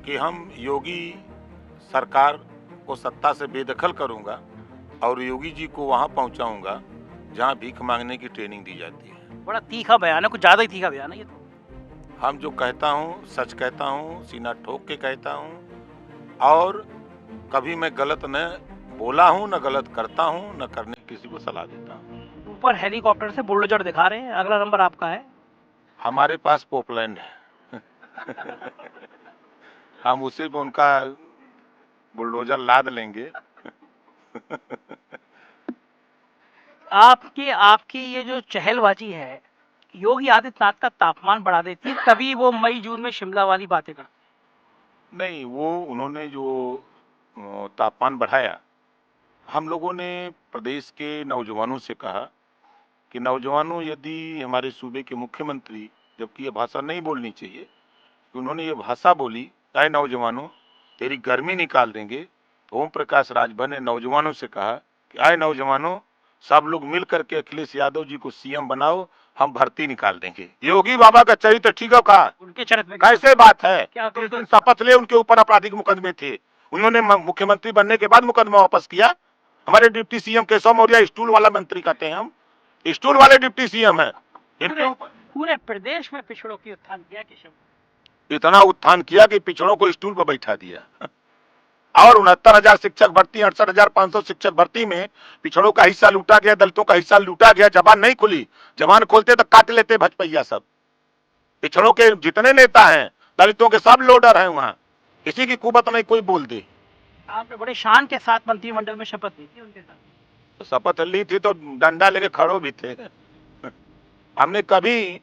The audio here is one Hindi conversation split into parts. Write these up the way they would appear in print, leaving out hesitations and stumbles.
कि हम योगी सरकार को सत्ता से बेदखल करूंगा और योगी जी को वहां पहुंचाऊंगा जहां भीख मांगने की ट्रेनिंग दी जाती है। बड़ा तीखा बयान है, कुछ ज्यादा ही तीखा बयान है ये तो। हम जो कहता हूं सच कहता हूं, सीना ठोक के कहता हूं और कभी मैं गलत न बोला हूं, न गलत करता हूं, न करने की किसी को सलाह देता हूं। ऊपर हेलीकॉप्टर से बुलडोजर दिखा रहे हैं, अगला नंबर आपका है। हमारे पास पोपलैंड है हम उसी पे उनका बुलडोजर लाद लेंगे आपकी आपकी ये जो चहलबाजी है, योगी आदित्यनाथ का तापमान बढ़ा देती है, तभी वो मई जून में शिमला वाली बातें करते। नहीं, वो उन्होंने जो तापमान बढ़ाया, हम लोगों ने प्रदेश के नौजवानों से कहा कि नौजवानों, यदि हमारे सूबे के मुख्यमंत्री, जबकि ये भाषा नहीं बोलनी चाहिए, कि उन्होंने ये भाषा बोली, आए नौजवानों तेरी गर्मी निकाल देंगे, तो ओम प्रकाश राजभर ने नौजवानों से कहा कि आए नौजवानों, सब लोग मिल करके अखिलेश यादव जी को सीएम बनाओ, हम भर्ती निकाल देंगे। योगी बाबा का चरित्र ठीक है कहा, उनके चरित्र में कैसे बात है? क्या जिस दिन शपथ ले उनके ऊपर आपराधिक मुकदमे थे, उन्होंने मुख्यमंत्री बनने के बाद मुकदमा वापस किया। हमारे deputy CM Keshav Maurya stool वाला मंत्री कहते हैं, हम स्टूल वाले डिप्टी सीएम है। पूरे प्रदेश में पिछड़ों की उत्थान किया केशव, इतना उत्थान किया कि पिछड़ों को स्टूल पर बैठा दिया और 69,000 शिक्षक भर्ती, 68,500 शिक्षक भर्ती में पिछड़ों का हिस्सा लूटा गया, दलितों का हिस्सा लूटा गया। जबान नहीं खुली, जबान खोलते तो काट लेते भजपैया सब। पिछड़ों के जितने नेता हैं, दलितों के सब लोडर हैं वहां, किसी की कुबत नहीं कोई बोल दे। आपने बड़े शान के साथ मंत्रिमंडल में शपथ ली थी उनके साथ। तो शपथ ली थी तो डंडा लेके खड़ो भी थे हमने कभी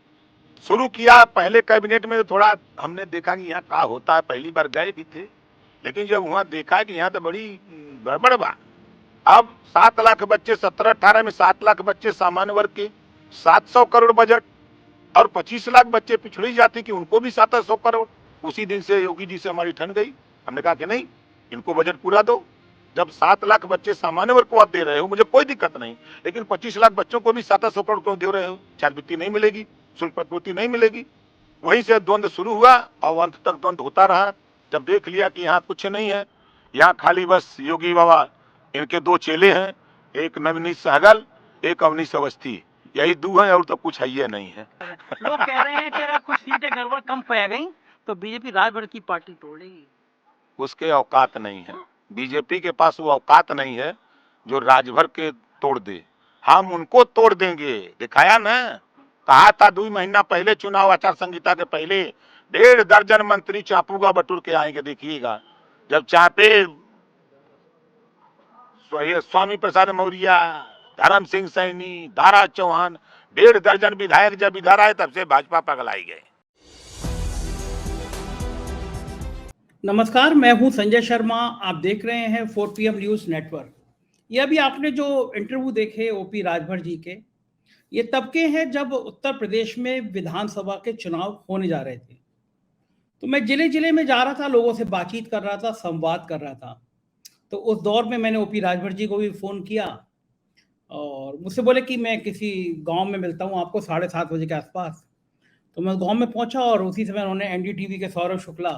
शुरू किया पहले कैबिनेट में, थोड़ा हमने देखा कि यहाँ क्या होता है, पहली बार गए भी थे, लेकिन जब वहां देखा कि यहाँ तो बड़ी गड़बड़ बा। अब 7 लाख बच्चे, 17-18 में 7 लाख बच्चे सामान्य वर्ग के, 700 करोड़ बजट और 25 लाख बच्चे पिछड़ी जाति की, उनको भी 700 करोड़। उसी दिन से योगी जी से हमारी ठन गई। हमने कहा कि नहीं, इनको बजट पूरा दो। जब 7 लाख बच्चे सामान्य वर्ग को आप दे रहे हो, मुझे कोई दिक्कत नहीं, लेकिन 25 लाख बच्चों को भी 700 करोड़ क्यों दे रहे हो? छात्रवृत्ति नहीं मिलेगी, शुल्क प्रतिपूर्ति नहीं मिलेगी। वहीं से द्वंद्व शुरू हुआ और अंत तक द्वंद्व होता रहा। जब देख लिया कि यहाँ कुछ नहीं है, यहाँ खाली बस योगी बाबा, इनके 2 चेले हैं, एक नवनीत सहगल, एक अवनीश अवस्थी, यही 2 हैं और तो कुछ है ही नहीं है। लोग कह रहे हैं कि अगर कुछ सीटें गड़बड़ कम पै गई तो बीजेपी राजभर की पार्टी तोड़ लेगी। उसके औकात नहीं है, बीजेपी के पास वो औकात नहीं है जो राजभर के तोड़ दे। हम उनको तोड़ देंगे, दिखाया ना, कहा था 2 महीना पहले चुनाव आचार संहिता के पहले 1.5 दर्जन मंत्री चापूगा बटुर के आएंगे, देखिएगा। जब चापे स्वामी प्रसाद मौर्य, धर्म सिंह सैनी, दारा चौहान, 1.5 दर्जन विधायक जब इधर आए, तब से भाजपा पगलाई गए। नमस्कार, मैं हूं संजय शर्मा, आप देख रहे हैं 4 PM न्यूज नेटवर्क। ये अभी आपने जो इंटरव्यू देखे ओपी राजभर जी के, ये तब के हैं जब उत्तर प्रदेश में विधानसभा के चुनाव होने जा रहे थे। तो मैं जिले जिले में जा रहा था, लोगों से बातचीत कर रहा था, संवाद कर रहा था। तो उस दौर में मैंने ओपी राजभर जी को भी फोन किया और मुझसे बोले कि मैं किसी गांव में मिलता हूं आपको 7:30 बजे के आसपास। तो मैं गांव में पहुंचा और उसी समय उन्होंने एनडीटीवी के सौरभ शुक्ला,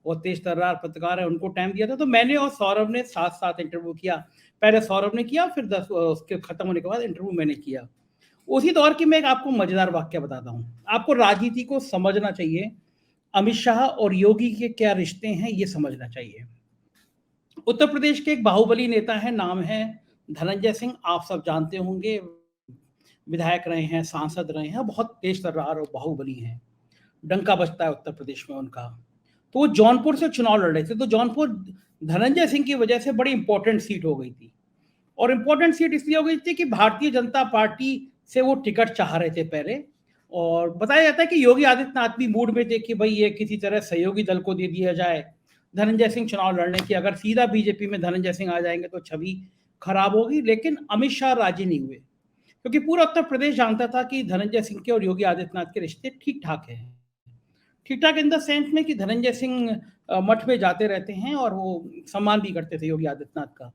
वो तेज तर्रार पत्रकार है, उनको टाइम दिया था। तो मैंने और सौरभ ने साथ साथ इंटरव्यू किया। पहले सौरभ ने किया, फिर उसके खत्म होने के बाद इंटरव्यू मैंने किया। उसी दौर की मैं एक आपको मजेदार वाक्य बताता हूँ। आपको राजनीति को समझना चाहिए, अमित शाह और योगी के क्या रिश्ते हैं ये समझना चाहिए। उत्तर प्रदेश के एक बाहुबली नेता है, नाम है धनंजय सिंह, आप सब जानते होंगे, विधायक रहे हैं, सांसद रहे हैं, बहुत तेज तर्रार और बाहुबली हैं, डंका बजता है उत्तर प्रदेश में उनका। तो वो जौनपुर से चुनाव लड़ रहे थे। तो जौनपुर धनंजय सिंह की वजह से बड़ी इंपॉर्टेंट सीट हो गई थी, और इंपॉर्टेंट सीट इसलिए हो गई थी कि भारतीय जनता पार्टी से वो टिकट चाह रहे थे पहले। और बताया जाता है कि योगी आदित्यनाथ भी मूड में थे कि भाई ये किसी तरह सहयोगी दल को दे दिया जाए धनंजय सिंह चुनाव लड़ने की। अगर सीधा बीजेपी में धनंजय सिंह आ जाएंगे तो छवि खराब होगी। लेकिन अमित शाह राजी नहीं हुए, क्योंकि पूरा उत्तर प्रदेश जानता था कि धनंजय सिंह के और योगी आदित्यनाथ के रिश्ते ठीक ठाक हैं। ठीक ठाक इन द सेंस में कि धनंजय सिंह मठ में जाते रहते हैं और वो सम्मान भी करते थे योगी आदित्यनाथ का।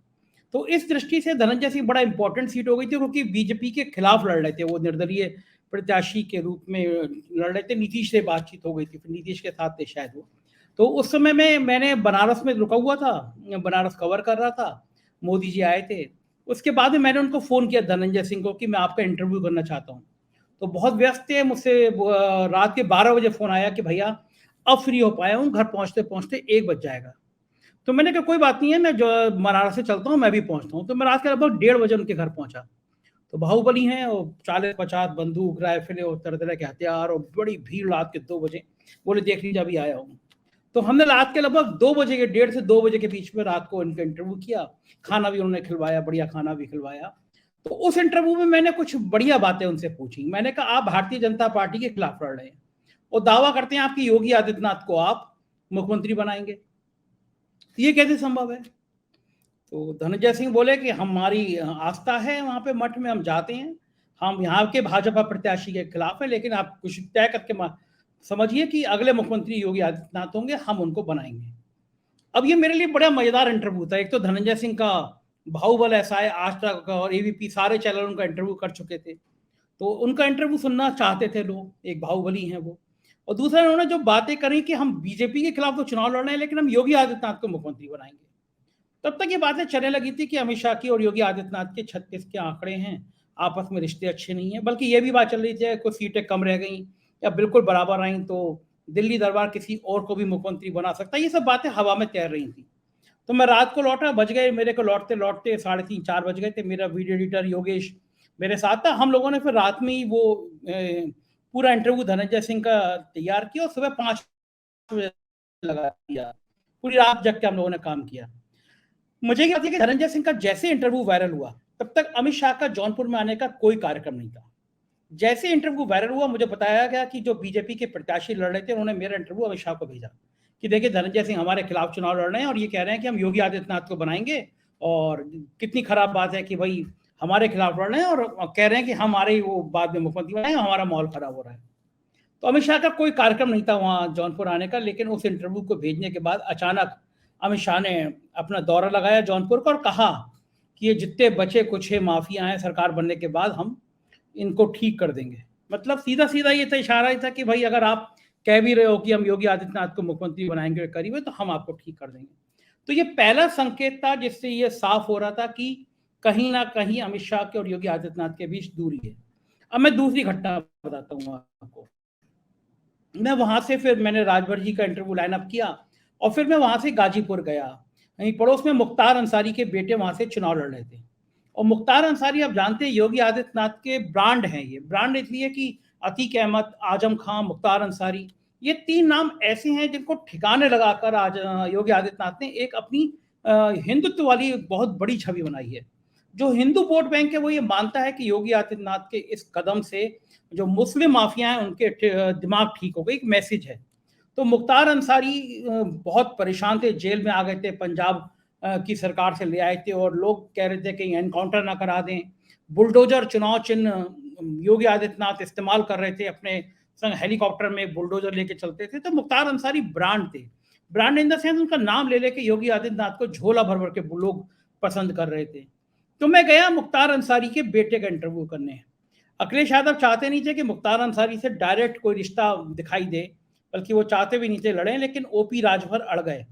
तो इस दृष्टि से धनंजय सिंह बड़ा इंपॉर्टेंट सीट हो गई थी, क्योंकि बीजेपी के खिलाफ लड़ रहे थे, वो निर्दलीय प्रत्याशी के रूप में लड़ रहे थे। नीतीश से बातचीत हो गई थी, फिर नीतीश के साथ थे शायद वो। तो उस समय में मैंने बनारस में रुका हुआ था, बनारस कवर कर रहा था, मोदी जी आए थे। उसके बाद में मैंने उनको फ़ोन किया धनंजय सिंह को कि मैं आपका इंटरव्यू करना चाहता हूँ। तो बहुत व्यस्त थे, मुझसे रात के 12 बजे फ़ोन आया कि भैया अब फ्री हो पाया हूँ, घर पहुँचते-पहुँचते 1 बज जाएगा। तो मैंने कहा कोई बात नहीं है, मैं जो बनारस से चलता हूँ, मैं भी पहुँचता हूँ। तो मैं रात के लगभग 1:30 बजे उनके घर पहुँचा। तो बाहुबली हैं और 40-50 बंदूक, राइफ़लें और तरह-तरह के हथियार और बड़ी भीड़ रात के 2 बजे। बोले देख लीजिए अभी आया हूँ। तो हमने रात के लगभग 2 बजे के 1:30 से 2 बजे के बीच में रात को इनका इंटरव्यू किया। खाना भी उन्होंने खिलवाया, बढ़िया खाना भी खिलवाया। तो उस इंटरव्यू में मैंने कुछ बढ़िया बातें उनसे पूछी। मैंने कहा आप भारतीय जनता पार्टी के खिलाफ लड़ रहे हैं और दावा करते हैं आपकी योगी आदित्यनाथ को आप मुख्यमंत्री बनाएँगे। तो ये कैसे संभव है? तो धनंजय सिंह बोले कि हमारी आस्था है वहाँ पे मठ में हम जाते हैं। हम यहाँ के भाजपा प्रत्याशी के खिलाफ हैं, लेकिन आप कुछ तय करके समझिए कि अगले मुख्यमंत्री योगी आदित्यनाथ होंगे, हम उनको बनाएँगे। अब ये मेरे लिए बड़ा मज़ेदार इंटरव्यू था। एक तो धनंजय सिंह का बाहुबल ऐसा है, आज तक और एबीपी सारे चैनल उनका इंटरव्यू कर चुके थे। तो उनका इंटरव्यू सुनना चाहते थे लोग, एक बाहुबली हैं वो। और दूसरा उन्होंने जो बातें करी कि हम बीजेपी के खिलाफ तो चुनाव लड़ रहे हैं, लेकिन हम योगी आदित्यनाथ को मुख्यमंत्री बनाएँगे। तब तक ये बातें चलने लगी थी कि अमित शाह की और योगी आदित्यनाथ के 36 के आंकड़े हैं, आपस में रिश्ते अच्छे नहीं हैं। बल्कि ये भी बात चल रही थी कुछ सीटें कम रह गई या बिल्कुल बराबर आईं तो दिल्ली दरबार किसी और को भी मुख्यमंत्री बना सकता है। ये सब बातें हवा में तैर रही थी। तो मैं रात को लौटा, बज गए मेरे को लौटते-लौटते 3:30-4 बज गए थे। मेरा वीडियो एडिटर योगेश मेरे साथ था। हम लोगों ने फिर रात में ही वो पूरा इंटरव्यू धनंजय सिंह का तैयार किया और सुबह 5 बजे लगा दिया। पूरी रात जग के हम लोगों ने काम किया। मुझे क्या थी कि धनंजय सिंह का जैसे इंटरव्यू वायरल हुआ, तब तक अमित शाह का जौनपुर में आने का कोई कार्यक्रम नहीं था। जैसे इंटरव्यू वायरल हुआ, मुझे बताया गया कि जो बीजेपी के प्रत्याशी लड़ रहे थे, उन्होंने मेरा इंटरव्यू अमित शाह को भेजा कि देखिए धनंजय सिंह हमारे खिलाफ चुनाव लड़ रहे हैं और ये कह रहे हैं कि हम योगी आदित्यनाथ को बनाएंगे और कितनी खराब बात है कि भाई हमारे खिलाफ लड़ रहे हैं और कह रहे हैं कि हमारे वो बाद में मुख्यमंत्री बनाएंगे, हमारा माहौल खराब हो रहा है। तो अमित शाह का कोई कार्यक्रम नहीं था वहाँ जौनपुर आने का, लेकिन उस इंटरव्यू को भेजने के बाद अचानक अमित शाह ने अपना दौरा लगाया जौनपुर को और कहा कि ये जितने बचे कुछ माफिया हैं सरकार बनने के बाद हम इनको ठीक कर देंगे। मतलब सीधा सीधा ये था, इशारा ही था कि भाई अगर आप कह भी रहे हो कि हम योगी आदित्यनाथ को मुख्यमंत्री बनाएंगे करीब, तो हम आपको ठीक कर देंगे। तो ये पहला संकेत था जिससे ये साफ हो रहा था कि कहीं ना कहीं अमित शाह के और योगी आदित्यनाथ के बीच दूरी है। अब मैं दूसरी घटना बताता हूँ आपको। मैं वहां से फिर मैंने राजभर जी का इंटरव्यू लाइन अप किया और फिर मैं वहां से गाजीपुर गया। वहीं पड़ोस में मुख्तार अंसारी के बेटे वहां से चुनाव लड़ रहे थे और मुख्तार अंसारी आप जानते हैं योगी आदित्यनाथ के ब्रांड हैं। ये ब्रांड इसलिए कि अतीक अहमद, आजम खां, मुख्तार अंसारी, ये 3 नाम ऐसे हैं जिनको ठिकाने लगाकर आज योगी आदित्यनाथ ने एक अपनी हिंदुत्व वाली बहुत बड़ी छवि बनाई है। जो हिंदू वोट बैंक है वो ये मानता है कि योगी आदित्यनाथ के इस कदम से जो मुस्लिम माफिया हैं उनके दिमाग ठीक हो गए, एक मैसेज है। तो मुख्तार अंसारी बहुत परेशान थे, जेल में आ गए थे, पंजाब की सरकार से ले आए थे और लोग कह रहे थे कि एनकाउंटर ना करा दें। बुलडोजर चुनाव चिन्ह योगी आदित्यनाथ इस्तेमाल कर रहे थे, अपने संग हेलीकॉप्टर में बुलडोजर लेके चलते थे। तो मुख्तार अंसारी ब्रांड थे, ब्रांड इन द सेंस उनका नाम ले लेके योगी आदित्यनाथ को झोला भर भर के लोग पसंद कर रहे थे। तो मैं गया मुख्तार अंसारी के बेटे का इंटरव्यू करने। अखिलेश यादव चाहते नहीं थे कि मुख्तार अंसारी से डायरेक्ट कोई रिश्ता दिखाई दे, बल्कि वो चाहते भी नहीं थे लड़ें, लेकिन ओपी राजभर अड़ गए।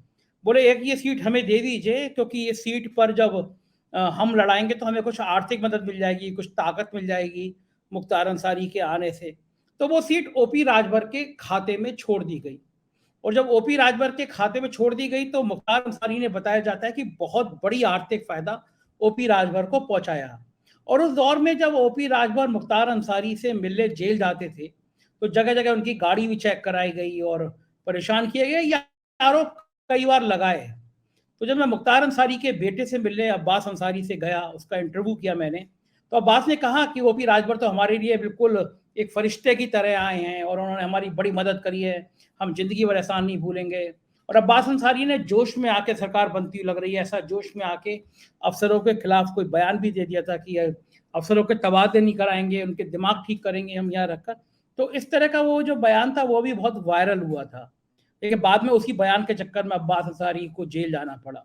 बोले एक ये सीट हमें दे दीजिए क्योंकि ये सीट पर जब हम लड़ाएंगे तो हमें कुछ आर्थिक मदद मिल जाएगी, कुछ ताकत मिल जाएगी मुख्तार अंसारी के आने से। तो वो सीट ओपी राजभर के खाते में छोड़ दी गई और जब ओपी राजभर के खाते में छोड़ दी गई तो मुख्तार अंसारी ने बताया जाता है कि बहुत बड़ी आर्थिक फायदा ओपी राजभर को पहुंचाया। और उस दौर में जब ओपी राजभर मुख्तार अंसारी से मिलने जेल जाते थे तो जगह जगह उनकी गाड़ी भी चेक कराई गई और परेशान किए गए या आरोप कई बार लगाए। तो जब मैं मुख्तार अंसारी के बेटे से मिलने अब्बास अंसारी से गया, उसका इंटरव्यू किया मैंने, तो अब्बास ने कहा कि ओपी राजभर तो हमारे लिए बिल्कुल एक फरिश्ते की तरह आए हैं और उन्होंने हमारी बड़ी मदद करी है, हम जिंदगी भर एहसान नहीं भूलेंगे। और अब्बास अंसारी ने जोश में आके, सरकार बनती लग रही है ऐसा जोश में आके अफसरों के खिलाफ कोई बयान भी दे दिया था कि अफसरों के तबादले नहीं कराएंगे, उनके दिमाग ठीक करेंगे हम यहाँ रखकर। तो इस तरह का वो जो बयान था वो भी बहुत वायरल हुआ था, लेकिन बाद में उसी बयान के चक्कर में अब्बास अंसारी को जेल जाना पड़ा।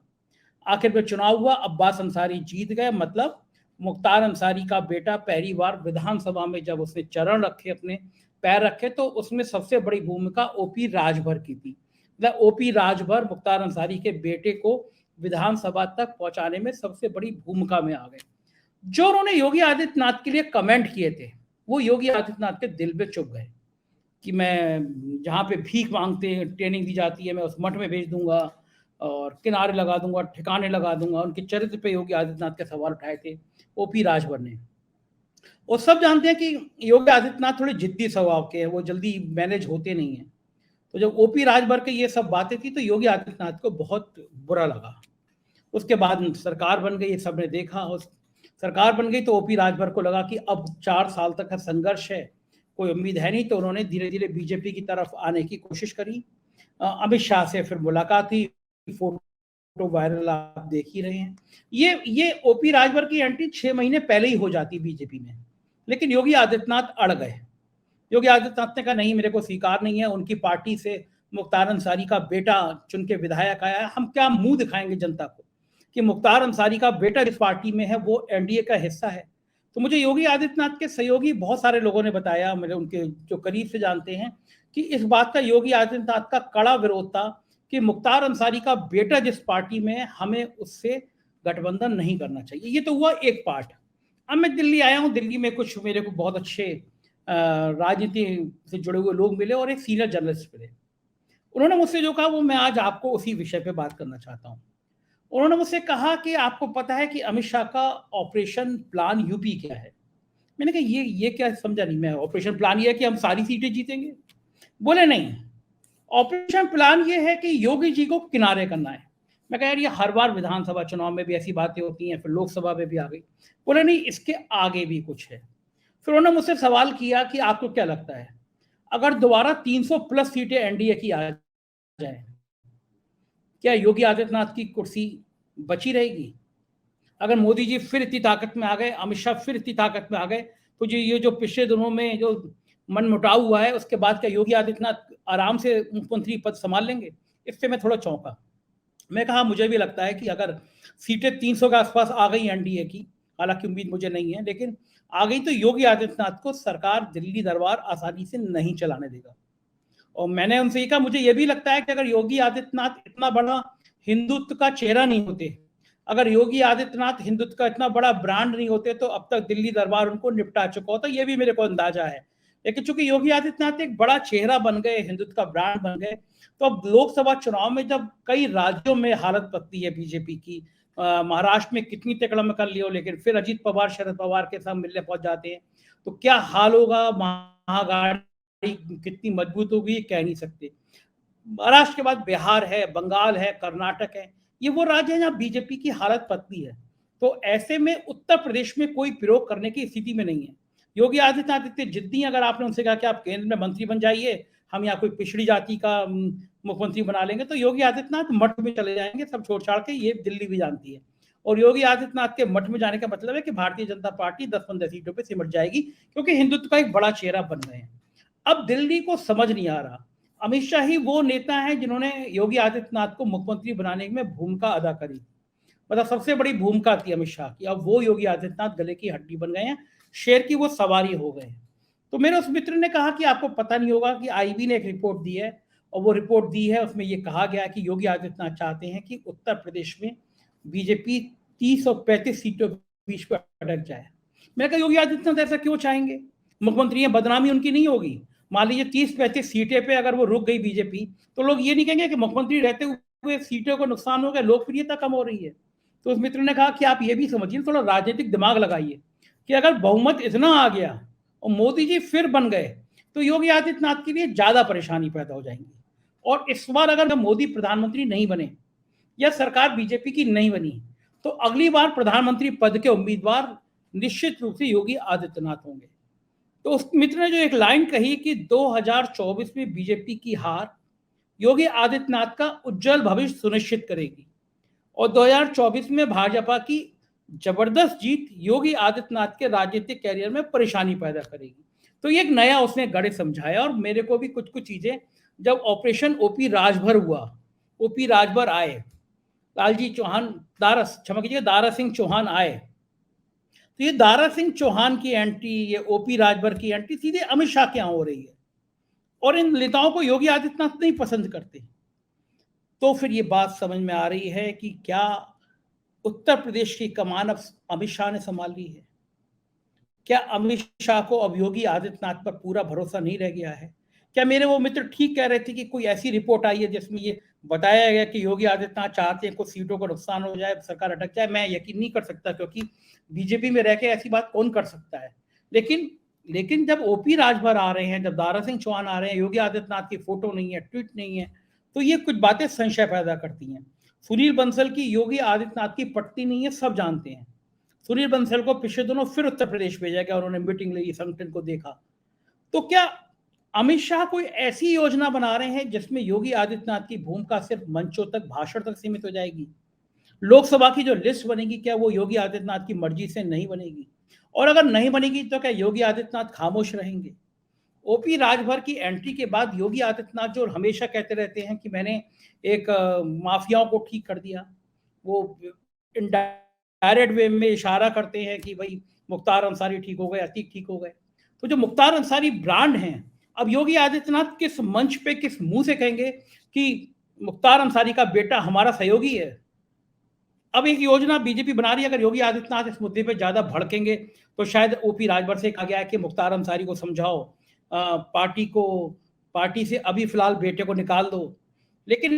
आखिर में चुनाव हुआ, अब्बास अंसारी जीत गए। मतलब मुख्तार अंसारी का बेटा पहली बार विधानसभा में जब उसने चरण रखे, अपने पैर रखे, तो उसमें सबसे बड़ी भूमिका ओपी राजभर की थी। ओपी राजभर मुख्तार अंसारी के बेटे को विधानसभा तक पहुंचाने में सबसे बड़ी भूमिका में आ गए। जो उन्होंने योगी आदित्यनाथ के लिए कमेंट किए थे वो योगी आदित्यनाथ के दिल में चुभ गए कि मैं जहाँ पे भीख मांगते हैं ट्रेनिंग दी जाती है मैं उस मठ में भेज दूंगा और किनारे लगा दूंगा, ठिकाने लगा दूंगा। उनके चरित्र पे योगी आदित्यनाथ के सवाल उठाए थे ओपी राजभर ने। और सब जानते हैं कि योगी आदित्यनाथ थोड़े जिद्दी स्वभाव के हैं, वो जल्दी मैनेज होते नहीं हैं। तो जब ओपी राजभर के ये सब बातें थी तो योगी आदित्यनाथ को बहुत बुरा लगा। उसके बाद सरकार बन गई, सबने देखा। उस सरकार बन गई तो ओपी राजभर को लगा कि अब 4 साल तक का संघर्ष है, कोई उम्मीद है नहीं, तो उन्होंने धीरे धीरे बीजेपी की तरफ आने की कोशिश करी। अमित शाह से फिर मुलाकात हुई, फोटो वायरल आप देख ही रहे हैं। ये ओपी राजभर की एंट्री 6 महीने पहले ही हो जाती बीजेपी में, लेकिन योगी आदित्यनाथ अड़ गए। योगी आदित्यनाथ ने कहा नहीं, मेरे को स्वीकार नहीं है। उनकी पार्टी से मुख्तार अंसारी का बेटा चुन के विधायक आया है, हम क्या मुंह दिखाएंगे जनता को कि मुख्तार अंसारी का बेटा जिस पार्टी में है वो एनडीए का हिस्सा है। तो मुझे योगी आदित्यनाथ के सहयोगी बहुत सारे लोगों ने बताया, मेरे उनके जो करीब से जानते हैं, कि इस बात का योगी आदित्यनाथ का कड़ा विरोध था कि मुख्तार अंसारी का बेटा जिस पार्टी में है हमें उससे गठबंधन नहीं करना चाहिए। ये तो हुआ एक पार्ट। अब मैं दिल्ली आया हूँ, दिल्ली में कुछ मेरे को बहुत अच्छे राजनीति से जुड़े हुए लोग मिले और एक सीनियर जर्नलिस्ट मिले। उन्होंने मुझसे जो कहा वो मैं आज आपको उसी विषय पे बात करना चाहता हूँ। उन्होंने मुझसे कहा कि आपको पता है कि अमित शाह का ऑपरेशन प्लान यूपी क्या है? मैंने कहा ये क्या, समझा नहीं मैं। ऑपरेशन प्लान ये है कि हम सारी सीटें जीतेंगे? बोले नहीं, ऑपरेशन प्लान ये है कि योगी जी को किनारे करना है। मैं कहा यार ये हर बार विधानसभा चुनाव में भी ऐसी बातें होती हैं, फिर लोकसभा में भी आ गई। बोले नहीं, इसके आगे भी कुछ है। फिर उन्होंने मुझसे सवाल किया कि आपको क्या लगता है अगर दोबारा 300 प्लस सीटें एनडीए की आ जाए, क्या योगी आदित्यनाथ की कुर्सी बची रहेगी? अगर मोदी जी फिर इतनी ताकत में आ गए, अमित शाह फिर इतनी ताकत में आ गए, तो ये जो पिछले दिनों में जो मनमुटाव हुआ है उसके बाद क्या योगी आदित्यनाथ आराम से मुख्यमंत्री पद संभाल लेंगे? इससे मैं थोड़ा चौंका। मैं कहा मुझे भी लगता है कि अगर सीटें 300 के आसपास आ गई एनडीए की, हालांकि उम्मीद मुझे नहीं है, लेकिन आ गई तो योगी आदित्यनाथ को सरकार दिल्ली दरबार आसानी से नहीं चलाने देगा। और मैंने उनसे कहा मुझे ये भी लगता है कि अगर योगी आदित्यनाथ इतना बड़ा हिंदुत्व का चेहरा नहीं होते, अगर योगी आदित्यनाथ हिंदुत्व का इतना बड़ा ब्रांड नहीं होते, तो अब तक दिल्ली दरबार उनको निपटा चुका होता। ये भी मेरे को अंदाजा है। लेकिन चूंकि योगी आदित्यनाथ एक बड़ा चेहरा बन गए, हिंदुत्व का ब्रांड बन गए, तो अब लोकसभा चुनाव में जब कई राज्यों में हालत पतली है बीजेपी की, महाराष्ट्र में कितनी तकड़म कर लियो, लेकिन फिर अजीत पवार शरद पवार के साथ मिलने पहुंच जाते हैं, तो क्या हाल होगा, महागाड़ी कितनी मजबूत होगी कह नहीं सकते। महाराष्ट्र के बाद बिहार है, बंगाल है, कर्नाटक है, ये वो राज्य है जहाँ बीजेपी की हालत पतली है। तो ऐसे में उत्तर प्रदेश में कोई प्रयोग करने की स्थिति में नहीं है। योगी आदित्यनाथ इतने जिद्दी, अगर आपने उनसे कहा कि आप केंद्र में मंत्री बन जाइए, हम यहाँ कोई पिछड़ी जाति का मुख्यमंत्री बना लेंगे, तो योगी आदित्यनाथ मठ में चले जाएंगे, सब छोड़ छाड़ के। ये दिल्ली भी जानती है। और योगी आदित्यनाथ के मठ में जाने का मतलब है कि भारतीय जनता पार्टी 10-15 सीटों पर सिमट जाएगी, क्योंकि हिंदुत्व का एक बड़ा चेहरा बन गए हैं। अब दिल्ली को समझ नहीं आ रहा, अमित शाह ही वो नेता हैं जिन्होंने योगी आदित्यनाथ को मुख्यमंत्री बनाने में भूमिका अदा करी, मतलब सबसे बड़ी भूमिका थी अमित शाह की। अब वो योगी आदित्यनाथ गले की हड्डी बन गए हैं, शेर की वो सवारी हो गए। तो मेरे उस मित्र ने कहा कि आपको पता नहीं होगा कि आईबी ने एक रिपोर्ट दी है, और वो रिपोर्ट दी है उसमें ये कहा गया है कि योगी आदित्यनाथ चाहते हैं कि उत्तर प्रदेश में बीजेपी 30 और 35 सीटों के बीच पर अटक जाए। मैंने कहा योगी आदित्यनाथ ऐसा क्यों चाहेंगे? मुख्यमंत्री है, बदनामी उनकी नहीं होगी। मान लीजिए 30-35 सीटें पे अगर वो रुक गई बीजेपी, तो लोग ये नहीं कहेंगे कि मुख्यमंत्री रहते हुए सीटों को नुकसान हो गया, लोकप्रियता कम हो रही है। तो उस मित्र ने कहा कि आप ये भी समझिए, थोड़ा राजनीतिक दिमाग लगाइए कि अगर बहुमत इतना आ गया और मोदी जी फिर बन गए, तो योगी आदित्यनाथ के लिए ज्यादा परेशानी पैदा हो जाएंगी। और इस बार अगर मोदी प्रधानमंत्री नहीं बने या सरकार बीजेपी की नहीं बनी, तो अगली बार प्रधानमंत्री पद के उम्मीदवार निश्चित रूप से योगी आदित्यनाथ होंगे। तो उस मित्र ने जो एक लाइन कही कि 2024 में बीजेपी की हार योगी आदित्यनाथ का उज्जवल भविष्य सुनिश्चित करेगी, और 2024 में भाजपा की जबरदस्त जीत योगी आदित्यनाथ के राजनीतिक कैरियर में परेशानी पैदा करेगी। तो ये एक नया उसने गणित समझाया। और मेरे को भी कुछ कुछ चीजें, जब ऑपरेशन ओपी राजभर हुआ, ओपी राजभर आए, लालजी चौहान, दारा सिंह चौहान आए, तो ये दारा सिंह चौहान की एंट्री, ये ओपी राजभर की एंट्री सीधे अमित शाह के यहाँ हो रही है। और इन नेताओं को योगी आदित्यनाथ नहीं पसंद करते। तो फिर ये बात समझ में आ रही है कि क्या उत्तर प्रदेश की कमान अब अमित शाह ने संभाल ली है? क्या अमित शाह को अब योगी आदित्यनाथ पर पूरा भरोसा नहीं रह गया है? क्या मेरे वो मित्र ठीक कह रहे थे कि कोई ऐसी रिपोर्ट आई है जिसमें ये बताया गया कि योगी आदित्यनाथ चाहते हैं कुछ सीटों को नुकसान हो जाए, सरकार अटक जाए? मैं यकीन नहीं कर सकता, क्योंकि बीजेपी में रह के ऐसी बात कौन कर सकता है। लेकिन लेकिन जब ओपी राजभर आ रहे हैं, जब दारा सिंह चौहान आ रहे हैं, योगी आदित्यनाथ की फोटो नहीं है, ट्वीट नहीं है, तो ये कुछ बातें संशय पैदा करती हैं। सुनील बंसल की योगी आदित्यनाथ की पटती नहीं है, सब जानते हैं। सुनील बंसल को पिछले दिनों फिर उत्तर प्रदेश भेजा गया, उन्होंने मीटिंग ली, संगठन को देखा। तो क्या अमित शाह कोई ऐसी योजना बना रहे हैं जिसमें योगी आदित्यनाथ की भूमिका सिर्फ मंचों तक, भाषण तक सीमित हो जाएगी? लोकसभा की जो लिस्ट बनेगी, क्या वो योगी आदित्यनाथ की मर्जी से नहीं बनेगी? और अगर नहीं बनेगी तो क्या योगी आदित्यनाथ खामोश रहेंगे? ओपी राजभर की एंट्री के बाद योगी आदित्यनाथ जो हमेशा कहते रहते हैं कि मैंने एक माफियाओं को ठीक कर दिया, वो इनडायरेक्ट वे में इशारा करते हैं कि भाई मुख्तार अंसारी ठीक हो गए, अतीक ठीक हो गए। तो जो मुख्तार अंसारी ब्रांड हैं, अब योगी आदित्यनाथ किस मंच पे, किस मुंह से कहेंगे कि मुख्तार अंसारी का बेटा हमारा सहयोगी है? अब एक योजना बीजेपी बना रही है, अगर योगी आदित्यनाथ इस मुद्दे पे ज्यादा भड़केंगे तो शायद ओपी राजभर से कहा गया है कि मुख्तार अंसारी को समझाओ, पार्टी से अभी फिलहाल बेटे को निकाल दो। लेकिन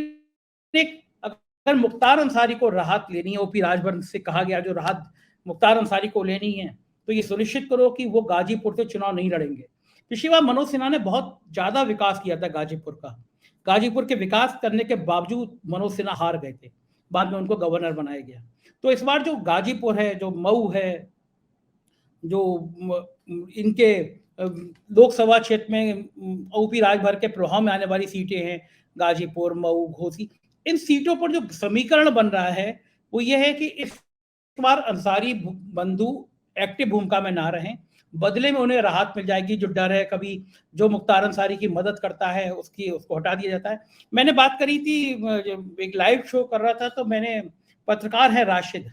एक, अगर मुख्तार अंसारी को राहत लेनी है, ओपी राजभर से कहा गया जो राहत मुख्तार अंसारी को लेनी है, तो ये सुनिश्चित करो कि वो गाजीपुर से चुनाव नहीं लड़ेंगे। पिछली बार मनोज सिन्हा ने बहुत ज्यादा विकास किया था गाजीपुर का। गाजीपुर के विकास करने के बावजूद मनोज सिन्हा हार गए थे, बाद में उनको गवर्नर बनाया गया। तो इस बार जो गाजीपुर है, जो मऊ है, जो इनके लोकसभा क्षेत्र में ओपी राजभर के प्रभाव में आने वाली सीटें हैं, गाजीपुर, मऊ, घोसी, इन सीटों पर जो समीकरण बन रहा है वो ये है कि इस बार अंसारी बंधु एक्टिव भूमिका में ना रहें, बदले में उन्हें राहत मिल जाएगी। जो डर है, कभी जो मुख्तार अंसारी की मदद करता है उसको हटा दिया जाता है। मैंने बात करी थी, एक लाइव शो कर रहा था, तो मैंने, पत्रकार है राशिद,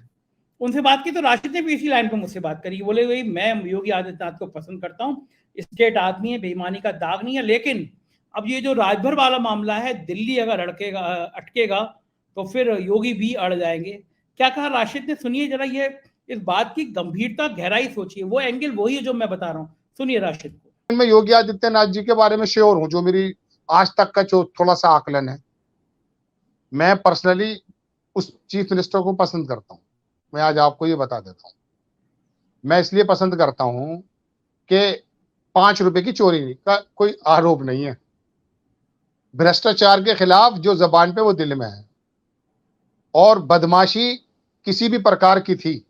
उनसे बात की, तो राशिद ने भी इसी लाइन पर मुझसे बात करी। बोले भाई मैं योगी आदित्यनाथ को पसंद करता हूँ, स्टेट आदमी है, बेईमानी का दाग नहीं है, लेकिन अब ये जो राजभर वाला मामला है, दिल्ली अगर अटकेगा तो फिर योगी भी अड़ जाएंगे। क्या कहा राशिद ने, सुनिए जरा, ये इस बात की गंभीरता, गहराई सोचिए, वो एंगल वही है जो मैं बता रहा हूँ। सुनिए राशिद को। मैं योगी आदित्यनाथ जी के बारे में श्योर हूं, जो मेरी आज तक का जो थोड़ा सा आकलन है, मैं पर्सनली उस चीफ मिनिस्टर को पसंद करता हूं। मैं आज आपको ये बता देता हूं, मैं इसलिए पसंद करता हूं कि 5 रुपए की चोरी का कोई आरोप नहीं है, भ्रष्टाचार के खिलाफ जो जबान पे वो दिल में है, और बदमाशी किसी भी प्रकार की थी,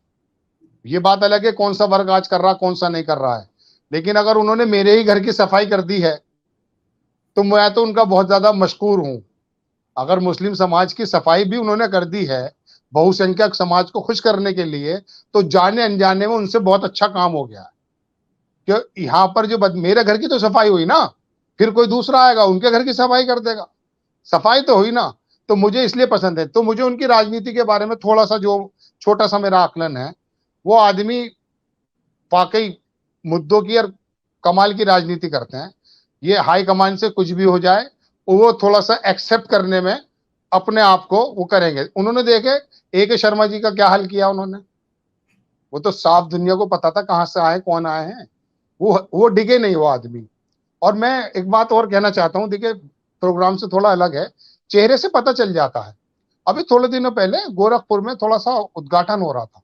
ये बात अलग है कौन सा वर्ग आज कर रहा, कौन सा नहीं कर रहा है, लेकिन अगर उन्होंने मेरे ही घर की सफाई कर दी है तो मैं तो उनका बहुत ज्यादा मशकूर हूं। अगर मुस्लिम समाज की सफाई भी उन्होंने कर दी है बहुसंख्यक समाज को खुश करने के लिए, तो जाने अनजाने में उनसे बहुत अच्छा काम हो गया। कि यहाँ पर जो मेरे घर की तो सफाई हुई ना, फिर कोई दूसरा आएगा उनके घर की सफाई कर देगा, सफाई तो हुई ना। तो मुझे इसलिए पसंद है। तो मुझे उनकी राजनीति के बारे में थोड़ा सा जो छोटा सा मेरा आकलन है, वो आदमी वाकई मुद्दों की और कमाल की राजनीति करते हैं। ये हाई कमान से कुछ भी हो जाए वो थोड़ा सा एक्सेप्ट करने में अपने आप को वो करेंगे। उन्होंने देखे ए.के. शर्मा जी का क्या हाल किया उन्होंने, वो तो साफ दुनिया को पता था कहां से आए, कौन आए हैं, वो डिगे नहीं वो आदमी। और मैं एक बात और कहना चाहता हूं, देखिए प्रोग्राम से थोड़ा अलग है, चेहरे से पता चल जाता है। अभी थोड़े दिनों पहले गोरखपुर में थोड़ा सा उद्घाटन हो रहा था,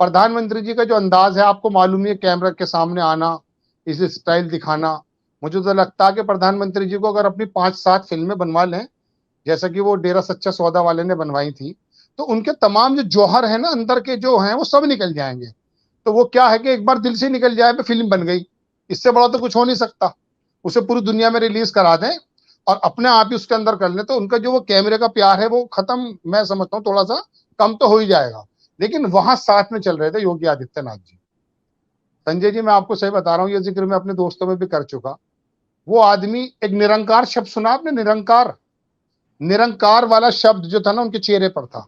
प्रधानमंत्री जी का जो अंदाज है आपको मालूम है, कैमरा के सामने आना, इस स्टाइल दिखाना, मुझे तो लगता है कि प्रधानमंत्री जी को अगर अपनी 5-7 फिल्में बनवा लें, जैसा कि वो डेरा सच्चा सौदा वाले ने बनवाई थी, तो उनके तमाम जो जौहर है ना अंदर के जो हैं वो सब निकल जाएंगे। तो वो क्या है कि एक बार दिल से निकल जाए तो फिल्म बन गई, इससे बड़ा तो कुछ हो नहीं सकता। उसे पूरी दुनिया में रिलीज करा दें और अपने आप ही उसके अंदर कर लें, तो उनका जो वो कैमरे का प्यार है वो खत्म, मैं समझता हूँ थोड़ा सा कम तो हो ही जाएगा। लेकिन वहां साथ में चल रहे थे योगी आदित्यनाथ जी। संजय जी मैं आपको सही बता रहा हूँ, ये जिक्र मैं अपने दोस्तों में भी कर चुका। वो आदमी, एक निरंकार शब्द सुना आपने, निरंकार वाला शब्द जो था ना उनके चेहरे पर था।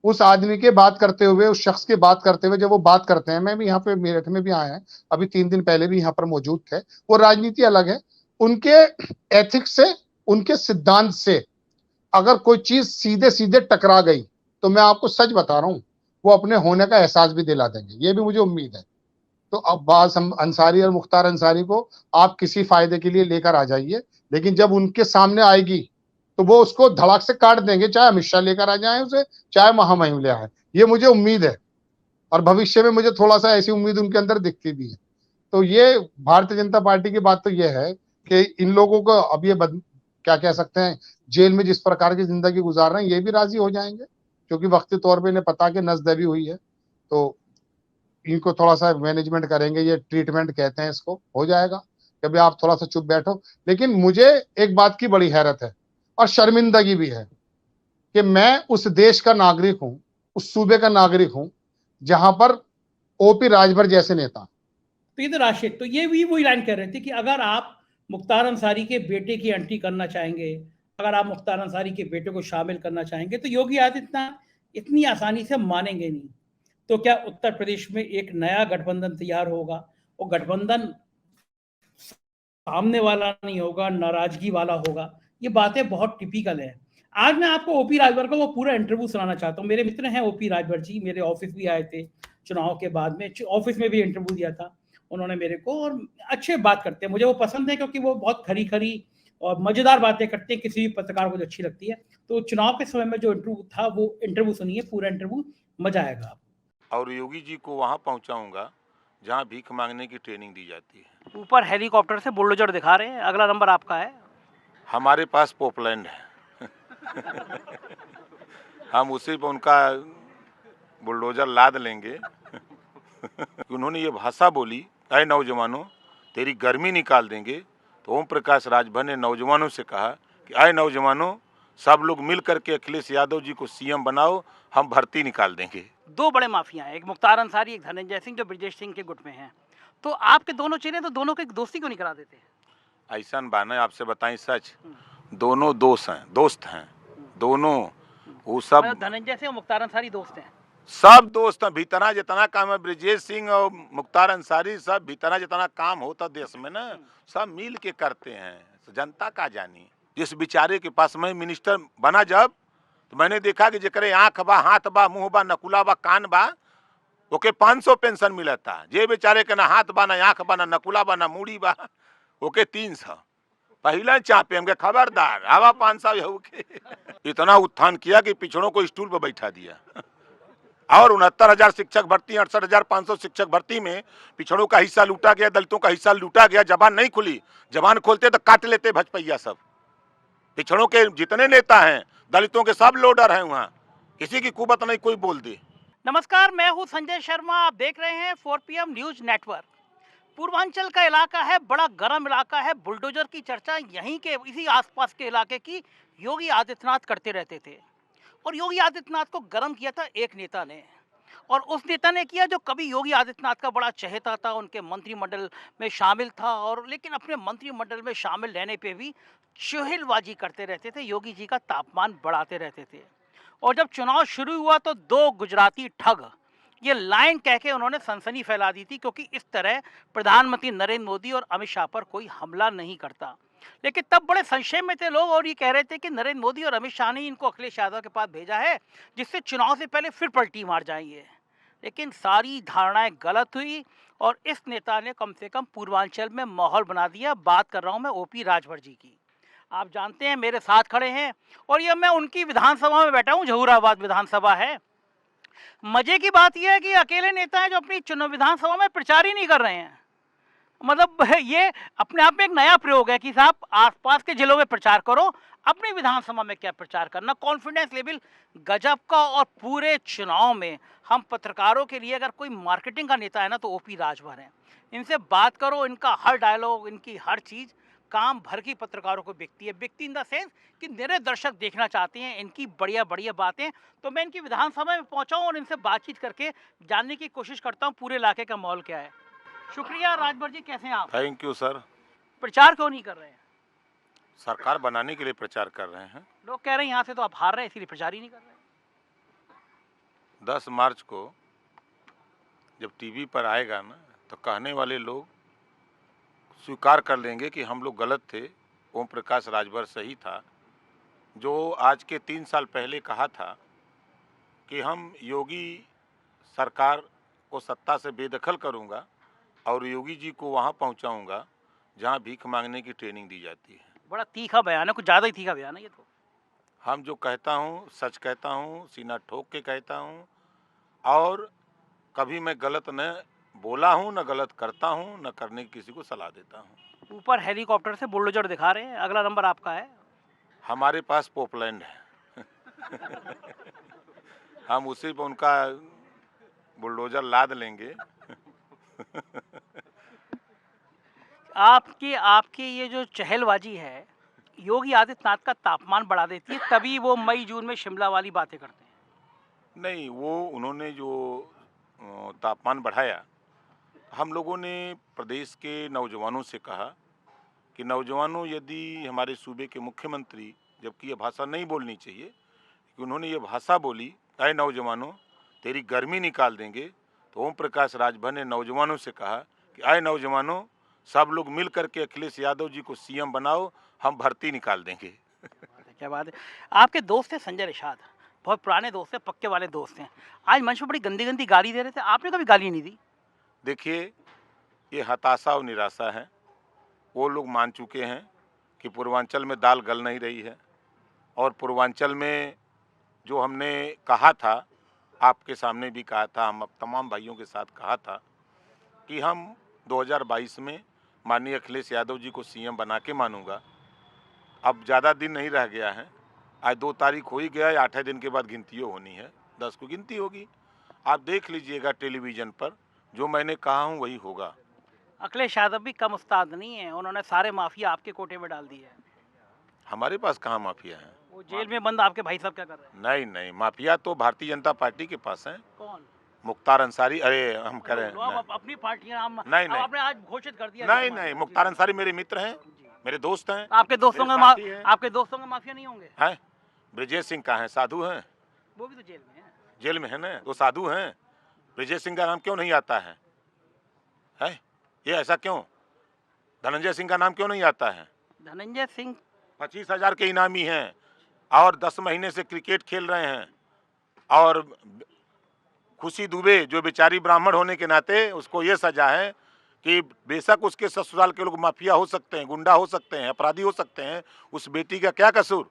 उस आदमी के बात करते हुए, उस शख्स की बात करते हुए जब वो बात करते हैं, मैं भी यहाँ पे मेरठ में भी आया है, अभी 3 दिन पहले भी यहाँ पर मौजूद थे। वो राजनीति अलग है, उनके एथिक्स से, उनके सिद्धांत से अगर कोई चीज सीधे सीधे टकरा गई तो मैं आपको सच बता रहा हूं, वो अपने होने का एहसास भी दिला देंगे, ये भी मुझे उम्मीद है। तो अब्बास अंसारी और मुख्तार अंसारी को आप किसी फायदे के लिए लेकर आ जाइए, लेकिन जब उनके सामने आएगी तो वो उसको धड़ाक से काट देंगे, चाहे अमित शाह लेकर आ जाए उसे, चाहे महामहिम ले आए। ये मुझे उम्मीद है, और भविष्य में मुझे थोड़ा सा ऐसी उम्मीद उनके अंदर दिखती भी है। तो ये भारतीय जनता पार्टी की बात तो ये है कि इन लोगों को अब ये क्या कह सकते हैं, जेल में जिस प्रकार की जिंदगी गुजार रहे हैं ये भी राजी हो जाएंगे, क्योंकि वक्ती तौर पे इन्हें पता कि नसदबी हुई है। तो इनको थोड़ा सा मैनेजमेंट करेंगे, ये ट्रीटमेंट कहते हैं इसको, हो जाएगा कि भाई आप थोड़ा सा चुप बैठो। लेकिन मुझे एक बात की बड़ी हैरत है और शर्मिंदगी भी है कि मैं उस देश का नागरिक हूं, उस सूबे का नागरिक हूं जहां पर ओपी राजभर जैसे नेता। तो ये तो राशिद, तो ये भी वही लाइन कह रहे थे कि अगर आप मुख्तार अंसारी के बेटे की एंट्री करना चाहेंगे, अगर आप मुख्तार अंसारी के बेटे को शामिल करना चाहेंगे, तो योगी आदित्यनाथ इतनी आसानी से मानेंगे नहीं। तो क्या उत्तर प्रदेश में एक नया गठबंधन तैयार होगा? वो गठबंधन सामने वाला नहीं होगा, नाराजगी वाला होगा। ये बातें बहुत टिपिकल है। आज मैं आपको ओपी राजभर का वो पूरा इंटरव्यू सुनाना चाहता हूँ। मेरे मित्र हैं ओपी राजभर जी, मेरे ऑफिस भी आए थे चुनाव के बाद में, ऑफिस में भी इंटरव्यू दिया था उन्होंने मेरे को, और अच्छे बात करते हैं, मुझे वो पसंद है क्योंकि वो बहुत खरी खरी और मजेदार बातें करते हैं, किसी भी पत्रकार को जो अच्छी लगती है। तो चुनाव के समय में जो इंटरव्यू था वो इंटरव्यू सुनिए, पूरा इंटरव्यू, मजा आएगा। और योगी जी को वहाँ पहुँचाऊंगा जहाँ भीख मांगने की ट्रेनिंग दी जाती है। ऊपर हेलीकॉप्टर से बुलडोजर दिखा रहे हैं, अगला नंबर आपका है। हमारे पास पोपलैंड है हम उसी पर उनका बुलडोजर लाद लेंगे उन्होंने ये भाषा बोली, अरे नौजवानों तेरी गर्मी निकाल देंगे। तो ओम प्रकाश राजभर ने नौजवानों से कहा कि अरे नौजवानों, सब लोग मिल करके अखिलेश यादव जी को सीएम बनाओ, हम भर्ती निकाल देंगे। दो बड़े माफिया हैं, एक मुख्तार अंसारी, एक धनंजय सिंह, जो ब्रजेश सिंह के गुट में हैं। तो आपके दोनों चेहरे, तो दोनों की दोस्ती क्यों नहीं करा देते? ऐसा बाना आपसे बताएं सच, दोनों दोस्त हैं दोनों। वो सब धनंजय सिंह और मुख्तार अंसारी दोस्त हैं? सब दोस्त हैं। भीतना जितना काम है ब्रजेश सिंह और मुख्तार अंसारी, सब भीतना जितना काम होता देश में ना, सब मिल के करते हैं। तो जनता का जानी, जिस बेचारे के पास मैं मिनिस्टर बना जब, तो मैंने देखा कि जकरे आंख बा, हाथ बा, मुंह बा, नकुला बा, कान बा, ओके 500 पेंशन मिलता। जे बेचारे के ना हाथ बा, ना आंख बा, ना नकुला बा, ना मूड़ी बा, ओके 300। पहला चापे हमके खबरदार, हवा 500 इतना उत्थान किया कि पिछड़ों को स्टूल पर बैठा दिया। और 69,000 शिक्षक भर्ती, 68,500 शिक्षक भर्ती में पिछड़ों का हिस्सा लूटा गया, दलितों का हिस्सा लूटा गया। जबान नहीं खुली, जबान खोलते तो काट लेते भजपैया सब। पिछड़ों के जितने नेता हैं, दलितों के सब लोडर हैं वहाँ, किसी की कुबत नहीं कोई बोल दे। नमस्कार, मैं हूँ संजय शर्मा, आप देख रहे हैं 4PM न्यूज नेटवर्क। पूर्वांचल का इलाका है, बड़ा गर्म इलाका है। बुलडोजर की चर्चा यहीं के, इसी आसपास के इलाके की योगी आदित्यनाथ करते रहते थे। और योगी आदित्यनाथ को गर्म किया था एक नेता ने, और उस नेता ने किया जो कभी योगी आदित्यनाथ का बड़ा चहेता था, उनके मंत्रिमंडल में शामिल था, और लेकिन अपने मंत्रिमंडल में शामिल रहने पे भी चुहलबाजी करते रहते थे, योगी जी का तापमान बढ़ाते रहते थे। और जब चुनाव शुरू हुआ तो दो गुजराती ठग, ये लाइन कह के उन्होंने सनसनी फैला दी थी, क्योंकि इस तरह प्रधानमंत्री नरेंद्र मोदी और अमित शाह पर कोई हमला नहीं करता। लेकिन तब बड़े संशय में थे लोग, और ये कह रहे थे कि नरेंद्र मोदी और अमित शाह ने इनको अखिलेश यादव के पास भेजा है, जिससे चुनाव से पहले फिर पलटी मार जाएंगे। लेकिन सारी धारणाएं गलत हुई, और इस नेता ने कम से कम पूर्वांचल में माहौल बना दिया। बात कर रहा हूं मैं ओपी राजभर जी की। आप जानते हैं, मेरे साथ खड़े हैं, और ये मैं उनकी विधानसभा में बैठा हूं, जहूराबाद विधानसभा है। मजे की बात यह है कि अकेले नेता हैं जो अपनी चुनाव विधानसभा में प्रचार ही नहीं कर रहे हैं। मतलब ये अपने आप में एक नया प्रयोग है कि साहब आसपास के जिलों में प्रचार करो, अपनी विधानसभा में क्या प्रचार करना। कॉन्फिडेंस लेवल गजब का। और पूरे चुनाव में हम पत्रकारों के लिए अगर कोई मार्केटिंग का नेता है ना, तो ओपी राजभर है। इनसे बात करो, इनका हर डायलॉग, इनकी हर चीज़ काम भर की पत्रकारों को बिकती है। बिकती इन द सेंस कि मेरे दर्शक देखना चाहते हैं इनकी बढ़िया बढ़िया बातें। तो मैं इनकी विधानसभा में पहुंचा हूं और इनसे बातचीत करके जानने की कोशिश करता हूं पूरे इलाके का माहौल क्या है। शुक्रिया राजभर जी, कैसे हैं आप? Thank you sir. प्रचार क्यों नहीं कर रहे हैं? सरकार बनाने के लिए प्रचार कर रहे हैं। लोग कह रहे हैं यहाँ से तो आप हार रहे हैं, इसलिए प्रचार ही नहीं कर रहे हैं। 10 मार्च को जब टीवी पर आएगा ना, तो कहने वाले लोग स्वीकार कर लेंगे कि हम लोग गलत थे, ओम प्रकाश राजभर सही था, जो आज के 3 साल पहले कहा था कि हम योगी सरकार को सत्ता से बेदखल करूंगा और योगी जी को वहां पहुंचाऊंगा जहां भीख मांगने की ट्रेनिंग दी जाती है। बड़ा तीखा बयान है, कुछ ज़्यादा ही तीखा बयान है ये तो। हम जो कहता हूं सच कहता हूं, सीना ठोक के कहता हूं और कभी मैं गलत न बोला हूं, न गलत करता हूं, न करने की किसी को सलाह देता हूं। ऊपर हेलीकॉप्टर से बुलडोजर दिखा रहे हैं, अगला नंबर आपका है। हमारे पास पोपलैंड है हम उसी पर उनका बुलडोजर लाद लेंगे आपकी आपकी ये जो चहलबाजी है योगी आदित्यनाथ का तापमान बढ़ा देती है, तभी वो मई जून में शिमला वाली बातें करते हैं। नहीं, वो उन्होंने जो तापमान बढ़ाया, हम लोगों ने प्रदेश के नौजवानों से कहा कि नौजवानों, यदि हमारे सूबे के मुख्यमंत्री, जबकि ये भाषा नहीं बोलनी चाहिए कि उन्होंने ये भाषा बोली, अरे नौजवानों तेरी गर्मी निकाल देंगे, तो ओम प्रकाश राजभर ने नौजवानों से कहा कि आए नौजवानों, सब लोग मिल करके अखिलेश यादव जी को सीएम बनाओ, हम भर्ती निकाल देंगे। क्या बात है। आपके दोस्त हैं संजय निषाद, बहुत पुराने दोस्त हैं, पक्के वाले दोस्त हैं। आज मंच पर बड़ी गंदी गंदी गाली दे रहे थे, आपने कभी गाली नहीं दी? देखिए, ये हताशा और निराशा है। वो लोग मान चुके हैं कि पूर्वांचल में दाल गल नहीं रही है और पूर्वांचल में जो हमने कहा था, आपके सामने भी कहा था, हम तमाम भाइयों के साथ कहा था कि हम 2022 में माननीय अखिलेश यादव जी को सीएम बना के मानूंगा। अब ज़्यादा दिन नहीं रह गया है, आज 2 तारीख हो ही गया है, 8 दिन के बाद गिनतियों होनी है, 10 को गिनती होगी। आप देख लीजिएगा टेलीविज़न पर, जो मैंने कहा हूँ वही होगा। अखिलेश यादव भी कम उस्ताद नहीं है, उन्होंने सारे माफिया आपके कोटे में डाल दिए हैं। हमारे पास कहाँ माफिया है? वो जेल में बंद आपके भाई साहब क्या कर रहे हैं? नहीं नहीं, माफिया तो भारतीय जनता पार्टी के पास है। कौन? मुख्तार अंसारी, अरे हम कह रहे हैं लोग अपनी पार्टियां नहीं, नहीं। आपने आज घोषित कर दिया। नहीं नहीं, मुख्तार अंसारी मेरे मित्र हैं, मेरे दोस्त हैं। आपके दोस्तों मेरे का साथी हैं। आपके दोस्तों का माफिया नहीं होंगे? हैं? ब्रिजेश सिंह कहाँ हैं? साधु हैं? वो भी तो जेल में है। जेल में है ना, वो साधु हैं। ब्रिजेश सिंह का नाम क्यों नहीं आता है? है ये ऐसा क्यों? धनंजय सिंह का नाम क्यों नहीं आता है? धनंजय सिंह 25,000 के इनामी हैं और 10 महीने से क्रिकेट खेल रहे हैं। और खुशी दुबे, जो बेचारी ब्राह्मण होने के नाते उसको ये सजा है कि बेशक उसके ससुराल के लोग माफिया हो सकते हैं, गुंडा हो सकते हैं, अपराधी हो सकते हैं, उस बेटी का क्या कसूर?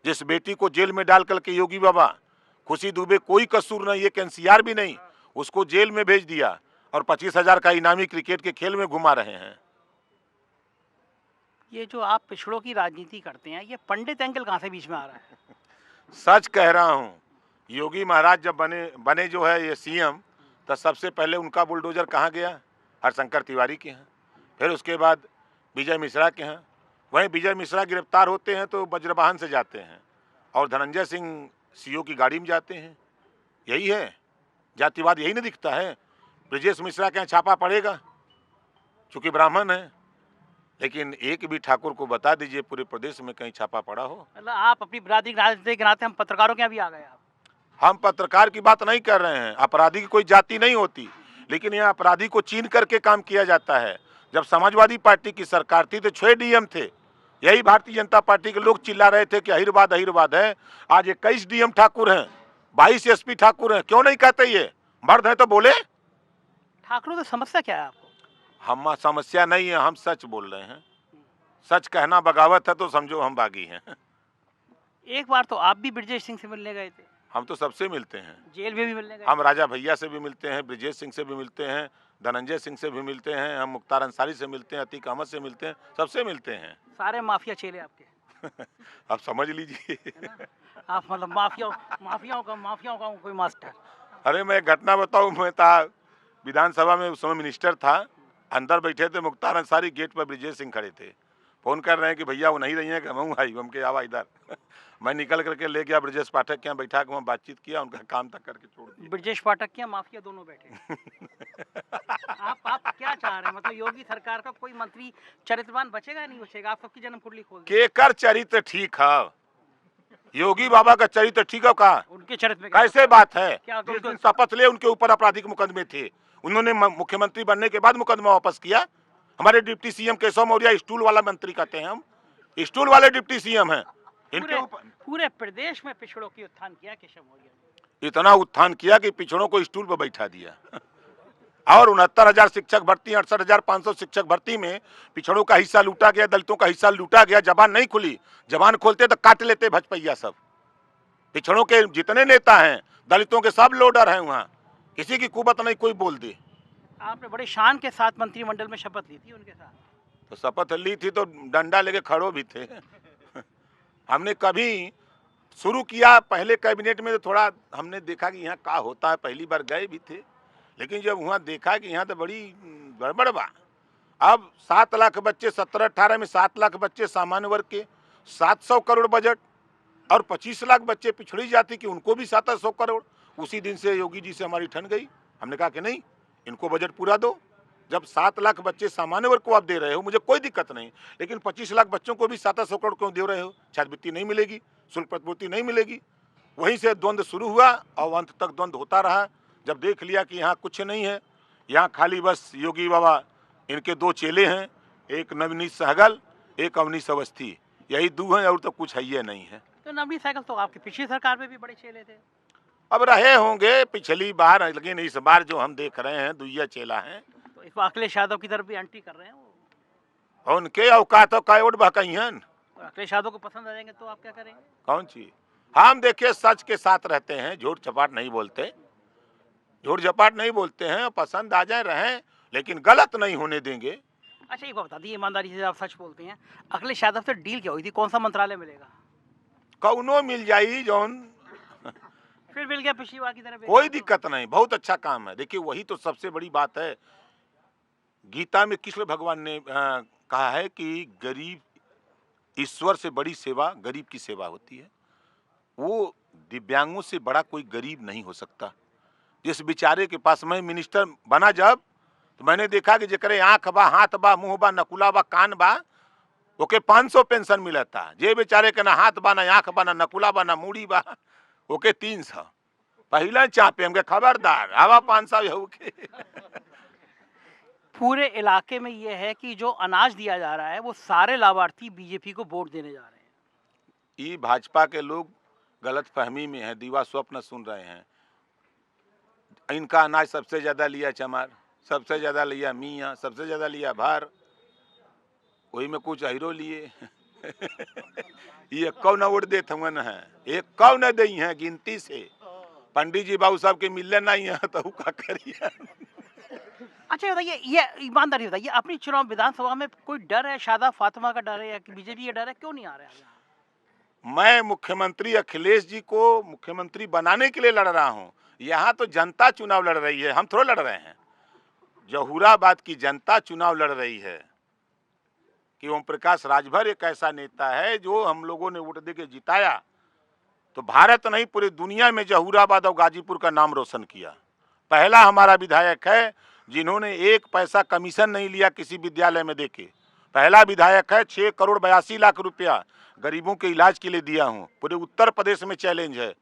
जिस बेटी को जेल में डाल करके योगी बाबा, खुशी दुबे कोई कसूर नहीं, एक एनसीआर भी नहीं, उसको जेल में भेज दिया और 25,000 का इनामी क्रिकेट के खेल में घुमा रहे हैं। ये जो आप पिछड़ों की राजनीति करते हैं, ये पंडित एंगल कहाँ से बीच में आ रहा है? सच कह रहा हूँ, योगी महाराज जब बने जो है ये सीएम, तो सबसे पहले उनका बुलडोजर कहाँ गया? हरशंकर तिवारी के यहाँ, फिर उसके बाद विजय मिश्रा के यहाँ। वहीं विजय मिश्रा गिरफ्तार होते हैं तो वज्रवाहन से जाते हैं और धनंजय सिंह सीओ की गाड़ी में जाते हैं। यही है जातिवाद, यही नहीं दिखता है? ब्रजेश मिश्रा के यहाँ छापा पड़ेगा चूँकि ब्राह्मण है, लेकिन एक भी ठाकुर को बता दीजिए पूरे प्रदेश में कहीं छापा पड़ा हो? मतलब आप अपनी बिरादरी राजनीति के नाते हम पत्रकारों के यहाँ भी आ गए। आप हम पत्रकार की बात नहीं कर रहे हैं। अपराधी की कोई जाति नहीं होती, लेकिन यहाँ अपराधी को चीन करके काम किया जाता है। जब समाजवादी पार्टी की सरकार थी तो 6 डीएम थे, यही भारतीय जनता पार्टी के लोग चिल्ला रहे थे कि अहिरवाद है। आज 21 डीएम ठाकुर हैं, 22 एसपी ठाकुर हैं। क्यों नहीं कहते? ये मर्द है तो बोले। ठाकुरों की समस्या क्या है आपको? हम समस्या नहीं है, हम सच बोल रहे हैं। सच कहना बगावत है तो समझो हम बागी हैं। एक बार तो आप भी ब्रजेश सिंह से मिलने गए थे। हम तो सबसे मिलते हैं, जेल में भी मिलने गए। हम राजा भैया से भी मिलते हैं, ब्रजेश सिंह से भी मिलते हैं, धनंजय सिंह से भी मिलते हैं, हम मुख्तार अंसारी से मिलते हैं, अतीक अहमद से मिलते हैं, सबसे मिलते हैं। सारे माफिया चेले आपके। आप समझ लीजिए। आप मतलब माफियाओं का कोई मास्टर। अरे मैं घटना बताऊं, मैं था विधानसभा में, उस समय मिनिस्टर था, अंदर बैठे थे मुख्तार अंसारी, गेट पर ब्रजेश सिंह खड़े थे, फोन कर रहे हैं कि भैया वो नहीं रही हैं कि हम आई, हम के आवा इधर। मैं निकल करके ले गया ब्रजेश पाठक के यहाँ, बैठा के वहाँ बातचीत किया, उनका काम तक करके छोड़ दिया। ब्रजेश पाठक के यहाँ माफिया दोनों बैठे। आप क्या चाह रहे हैं? मतलब योगी सरकार का कोई मंत्री चरित्रवान बचेगा या नहीं बचेगा? आप सबकी जन्म कुंडली खोल दीजिए। केकर चरित्र ठीक है? योगी बाबा का चरित्र ठीक है का? उनके चरित्र में कैसे बात है? क्या? जिस दिन शपथ ले उनके ऊपर आपराधिक मुकदमे थे, उन्होंने मुख्यमंत्री बनने के बाद मुकदमा वापस किया। हमारे deputy CM Keshav Maurya stool वाला मंत्री कहते हैं, हम स्टूल वाले डिप्टी सीएम हैं। इनके ऊपर पूरे प्रदेश में पिछड़ों की उत्थान किया केशव मौर्य ने। इतना उत्थान किया कि पिछड़ों को स्टूल पर बैठा दिया। और 69,000 शिक्षक भर्ती, 68,500 शिक्षक भर्ती में पिछड़ों का हिस्सा लूटा गया, दलितों का हिस्सा लूटा गया। जबान नहीं खुली, जबान खोलते तो काट लेते भजपैया सब। पिछड़ों के जितने नेता हैं, दलितों के सब लोडर हैं वहाँ, किसी की कुबत नहीं कोई बोल दे। आपने बड़े शान के साथ मंत्रिमंडल में शपथ ली थी उनके साथ। तो शपथ ली थी तो डंडा लेके खड़ो भी थे। हमने कभी शुरू किया पहले कैबिनेट में तो थोड़ा हमने देखा कि यहाँ क्या होता है, पहली बार गए भी थे, लेकिन जब वहाँ देखा कि यहाँ तो बड़ी गड़बड़ बा। अब 7 लाख बच्चे, 17-18 में 7 लाख बच्चे सामान्य वर्ग के, 700 करोड़ बजट, और 25 लाख बच्चे पिछड़ी जाति की, उनको भी 700 करोड़। उसी दिन से योगी जी से हमारी ठन गई। हमने कहा कि नहीं, इनको बजट पूरा दो। जब 7 लाख बच्चे सामान्य वर्ग को आप दे रहे हो, मुझे कोई दिक्कत नहीं, लेकिन 25 लाख बच्चों को भी 700 करोड़ क्यों दे रहे हो? छात्रवृत्ति नहीं मिलेगी, शुल्क प्रतिपूर्ति नहीं मिलेगी। वहीं से द्वंद्व शुरू हुआ और अंत तक द्वंद्व होता रहा। जब देख लिया कि यहाँ कुछ नहीं है, यहाँ खाली बस योगी बाबा, इनके 2 चेले हैं, एक नवनीत सहगल, एक अवनीश अवस्थी, यही 2 हैं और तो कुछ है ये नहीं है। तो नवनीत सहगल तो आपकी पिछली सरकार में भी बड़े चेले थे। अब रहे होंगे पिछली बार, लेकिन इस बार जो हम देख रहे हैं दुइया चेला हैं। तो इस बार अखिलेश यादव की तरफ भी एंट्री कर रहे हैं वो। और उनके औकात कायोड बहकईहन। और अखिलेश यादव को पसंद आ जाएंगे तो आप क्या करेंगे? कौन चीज? हम देखिए सच के साथ रहते हैं, झूठ चपाट नहीं बोलते, झूठ झपाट नहीं बोलते हैं। पसंद आ जाए रहें, लेकिन गलत नहीं होने देंगे। अच्छा एक बात बता दी, ईमानदारी से आप सच बोलते हैं, अखिलेश यादव से डील क्या हुई थी? कौन सा मंत्रालय मिलेगा? कौनो मिल जाई जौन, फिर मिल गया पिछली बार की तरह। कोई दिक्कत नहीं, बहुत अच्छा काम है। देखिए वही तो सबसे बड़ी बात है। गीता में कृष्ण भगवान ने कहा है कि गरीब, ईश्वर से बड़ी सेवा गरीब की सेवा होती है। वो दिव्यांगों से बड़ा कोई गरीब नहीं हो सकता। जिस बेचारे के पास, मैं मिनिस्टर बना जब, तो मैंने देखा कि जेकरे आंख बा, हाथ बा, मुंह बा, नकुला बा, कान बा, ओके 500 पेंशन मिला था। जे बेचारे के ना हाथ बा, ना आंख बा, ना नकुला बा, ना मूड़ी बा, ओके 300। पहला चापे हमके खबरदार, हवा 500 के। पूरे इलाके में ये है कि जो अनाज दिया जा रहा है वो सारे लाभार्थी बीजेपी को वोट देने जा रहे हैं। ये भाजपा के लोग गलत फहमी में हैं, दीवा स्वप्न सुन रहे हैं। इनका अनाज सबसे ज्यादा लिया चमार, सबसे ज्यादा लिया मियाँ, सबसे ज्यादा लिया भार, वही में कुछ हीरो लिए। ये कौन वोट देत हुए है, एक कौन दई है गिनती से। पंडित जी बाबू साहब के मिलने नहीं है तो का करिए। अच्छा बताइए, ये ईमानदारी बताइए, अपनी चुनाव विधानसभा में कोई डर है? शादा फातिमा का डर है या बीजेपी का डर है? क्यों नहीं आ रहा है? मैं मुख्यमंत्री अखिलेश जी को मुख्यमंत्री बनाने के लिए लड़ रहा हूं। यहाँ तो जनता चुनाव लड़ रही है, हम थोड़ा लड़ रहे हैं। जहूराबाद की जनता चुनाव लड़ रही है कि ओम प्रकाश राजभर एक ऐसा नेता है जो हम लोगों ने वोट दे के जिताया, तो भारत नहीं पूरी दुनिया में जहूराबाद और गाजीपुर का नाम रोशन किया। पहला हमारा विधायक है जिन्होंने 1 पैसा कमीशन नहीं लिया किसी विद्यालय में देके। पहला विधायक है, 6 करोड़ 82 लाख रुपया गरीबों के इलाज के लिए दिया हूँ। पूरे उत्तर प्रदेश में चैलेंज है।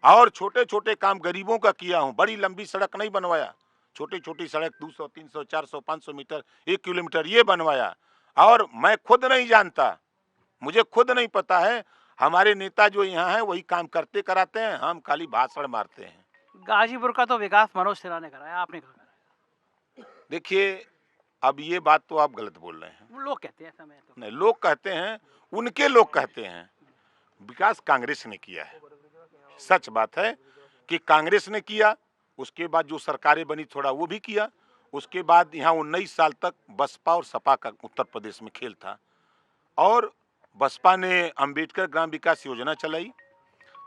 और छोटे छोटे काम गरीबों का किया हूँ। बड़ी लंबी सड़क नहीं बनवाया, छोटी छोटी सड़क 200, 300, 400, 500 मीटर, 1 किलोमीटर ये बनवाया। और मैं खुद नहीं जानता, मुझे खुद नहीं पता है, हमारे नेता जो यहाँ हैं वही काम करते कराते हैं, हम खाली भाषण मारते हैं। गाजीपुर का तो विकास मनोज सिन्हा ने कराया, आपने कहा कराया? देखिए अब ये बात तो आप गलत बोल रहे हैं। वो लोग कहते हैं ऐसा, मैं तो नहीं, लोग कहते हैं, उनके लोग कहते हैं। विकास कांग्रेस ने किया है, सच बात है कि कांग्रेस ने किया। उसके बाद जो सरकारें बनी थोड़ा वो भी किया। उसके बाद यहाँ 19 साल तक बसपा और सपा का उत्तर प्रदेश में खेल था। और बसपा ने अंबेडकर ग्राम विकास योजना चलाई,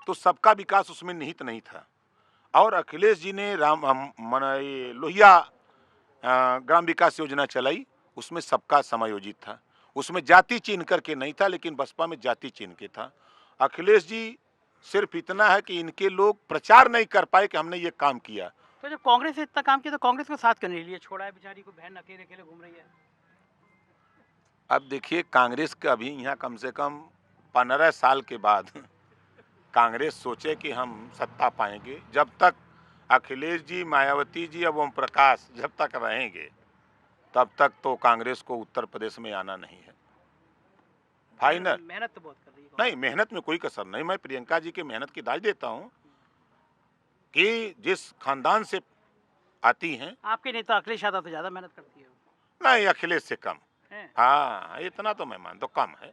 तो सबका विकास उसमें निहित नहीं था। और अखिलेश जी ने लोहिया ग्राम विकास योजना चलाई, उसमें सबका समायोजित था। उसमें जाति चिन्ह करके नहीं था, लेकिन बसपा में जाति चिन्ह के था। अखिलेश जी सिर्फ इतना है कि इनके लोग प्रचार नहीं कर पाए कि हमने ये काम किया। तो जब कांग्रेस ने इतना काम किया तो कांग्रेस को साथ क्यों नहीं लिया? छोड़ा है बेचारी को, बहन अकेले अकेले घूम रही है। अब देखिए कांग्रेस का अभी यहाँ कम से कम 15 साल के बाद कांग्रेस सोचे कि हम सत्ता पाएंगे। जब तक अखिलेश जी, मायावती जी, अब ओम प्रकाश जब तक रहेंगे तब तक तो कांग्रेस को उत्तर प्रदेश में आना नहीं है। फाइनल मेहनत तो बहुत कर रही है। नहीं, मेहनत में कोई कसर नहीं। मैं प्रियंका जी की मेहनत की दाज देता हूँ कि जिस खानदान से आती हैं, आपके नेता अखिलेश यादव तो ज्यादा मेहनत करती है नहीं अखिलेश से कम। हैं? हाँ, इतना तो मैं मानता हूँ कम है।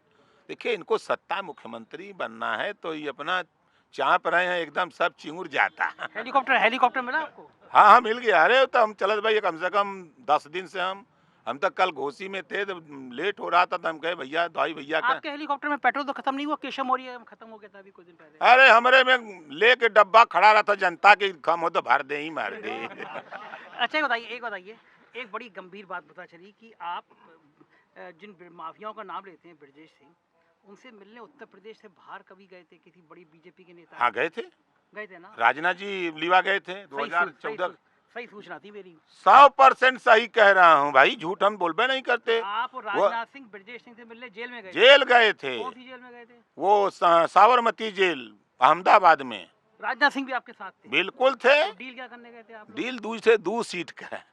देखिए, इनको सत्ता मुख्यमंत्री बनना है तो ये अपना चाप रहे हैं, एकदम सब चिंगुर जाता। हेलीकॉप्टर मिला आपको? हाँ हाँ, मिल गया। अरे तो हम चलत भाई कम से कम 10 दिन से हम तक कल घोसी में थे, तो लेट हो रहा था तो हम कहे भैया दवाई भैया का। आपके हेलीकॉप्टर में पेट्रोल तो खत्म नहीं हुआ? केशव मौर्य खत्म हो गया था अभी कुछ दिन पहले। अरे हमरे में लेके डब्बा खड़ा रहा था, जनता की कम हो तो भर दे ही मार दे। अच्छा, एक बताइए, एक बड़ी गंभीर बात पता चली कि आप जिन माफियाओं का नाम लेते हैं, ब्रजेश सिंह, उनसे मिलने उत्तर प्रदेश से बाहर कभी गए थे? किसी बड़ी बीजेपी के नेता? हाँ गए थे ना? राजनाथ जी लीवा गए थे 2014। सही सूचना थी मेरी। 100% सही कह रहा हूँ भाई, झूठ हम बोलबे नहीं करते। आप राजनाथ सिंह ब्रजेश सिंह से मिलने जेल में गए? जेल गए थे। कौन सी जेल में गए थे? वो साबरमती जेल अहमदाबाद में। राजनाथ सिंह भी आपके साथ थे? बिल्कुल थे। तो डील क्या करने गए थे आप? डील दूर सीट का है,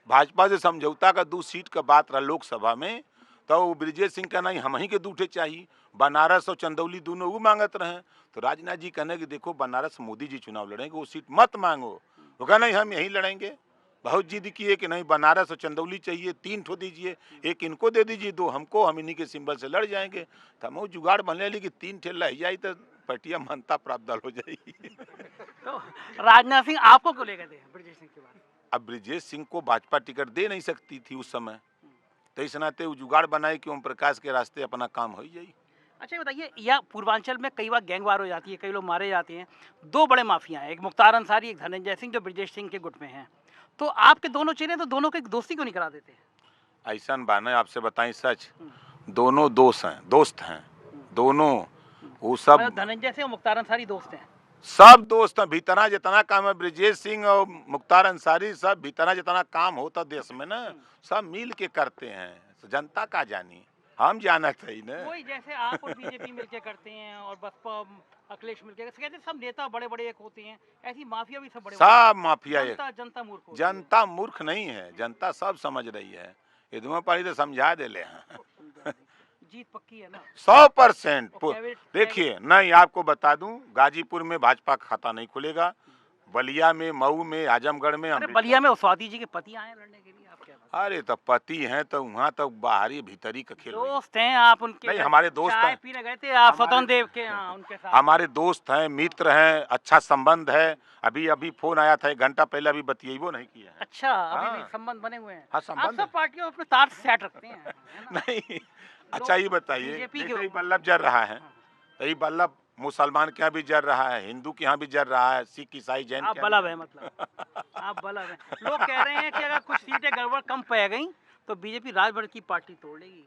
भाजपा से समझौता का 2 सीट का बात रहा लोकसभा में, तो वो ब्रजेश सिंह का नहीं हम ही के दूठे चाहिए, बनारस और चंदौली दोनों वो मांगत रहे। तो राजनाथ जी कहने कि देखो बनारस मोदी जी चुनाव लड़ेंगे, वो सीट मत मांगो। वो कहा नहीं हम यही लड़ेंगे। बहुत जिद किए कि नहीं बनारस और चंदौली चाहिए, 3 ठो दीजिए, एक इनको दे दीजिए, 2 हमको, हम इन्हीं के सिंबल से लड़ जाएंगे। तो हम जुगाड़ बनने ली कि 3 ठे लह जाई तो पटिया मनता प्राप्त दल हो जाएगी। तो राजनाथ सिंह आपको क्यों ले गए थे ब्रजेश सिंह के बाद? अब ब्रजेश सिंह को भाजपा टिकट दे नहीं सकती थी उस समय, तो इस नाते वो जुगाड़ बनाए कि ओम प्रकाश के रास्ते अपना काम हो जाए। अच्छा बताइए, या पूर्वांचल में कई बार गैंगवार हो जाती है, कई लोग मारे जाते हैं। 2 बड़े माफिया हैं, एक मुख्तार अंसारी, एक धनंजय सिंह, जो ब्रजेश सिंह के गुट में हैं। तो आपके दोनों चेहरे, तो दोनों की दोस्ती क्यों नहीं करा देते? ऐसा बाने आपसे बताएं सच, दोनों दोस्त हैं दोनों। वो सब धनंजय सिंह और मुख्तार अंसारी दोस्त हैं? सब दोस्त हैं। भीतना जितना काम है ब्रजेश सिंह और मुख्तार अंसारी, सब भीतना जितना काम होता देश में ना, सब मिल के करते हैं। जनता का जानी, हम जाना चाहिए ना। वही जैसे आप और बीजेपी मिलके करते हैं और बसपा अखिलेश मिलके कहते हैं, सब नेता बड़े बड़े एक होते हैं, ऐसी माफिया भी सब बड़े सब माफिया एक। जनता मूर्ख होती है। जनता मूर्ख नहीं है, जनता सब समझ रही है। ये दोनों पारी तो समझा दे ले हैं। जीत पक्की है ना? 100%। देखिए नहीं, आपको बता दूं, गाजीपुर में भाजपा का खाता नहीं खुलेगा, बलिया में, मऊ में, आजमगढ़ में। अरे बलिया में स्वाति जी के पति आए लड़ने के लिए, आप क्या बताएं? अरे तो पति हैं तो वहाँ तो बाहरी भीतरी का खेल। दोस्त हैं आप उनके? नहीं, हमारे दोस्त चाय हैं। पीने गए थे आप स्वतंत्र देव के? हाँ, उनके साथ हमारे दोस्त हैं, मित्र हैं, अच्छा संबंध है। अभी फोन आया था 1 घंटा पहले, अभी बतियाइबो नहीं किया है। अच्छा, अभी भी हाँ। संबंध बने हुए हैं? हाँ, आप संबंध सब पार्टियों अपने तार से सेट रखते हैं, है ना? नहीं। अच्छा ये बताइए, बीजेपी के जैसे बल्लभ जल रहा है, यही बल्लभ मुसलमान के यहाँ भी जल रहा है, हिंदू के यहाँ भी जल रहा है, सिख ईसाई जैन आप के यहाँ बल्लभ है, मतलब आप बल्लभ हैं। लोग कह रहे हैं कि अगर कुछ सीटें गड़बड़ कम पै गई तो बीजेपी राजभर की पार्टी तोड़ लेगी।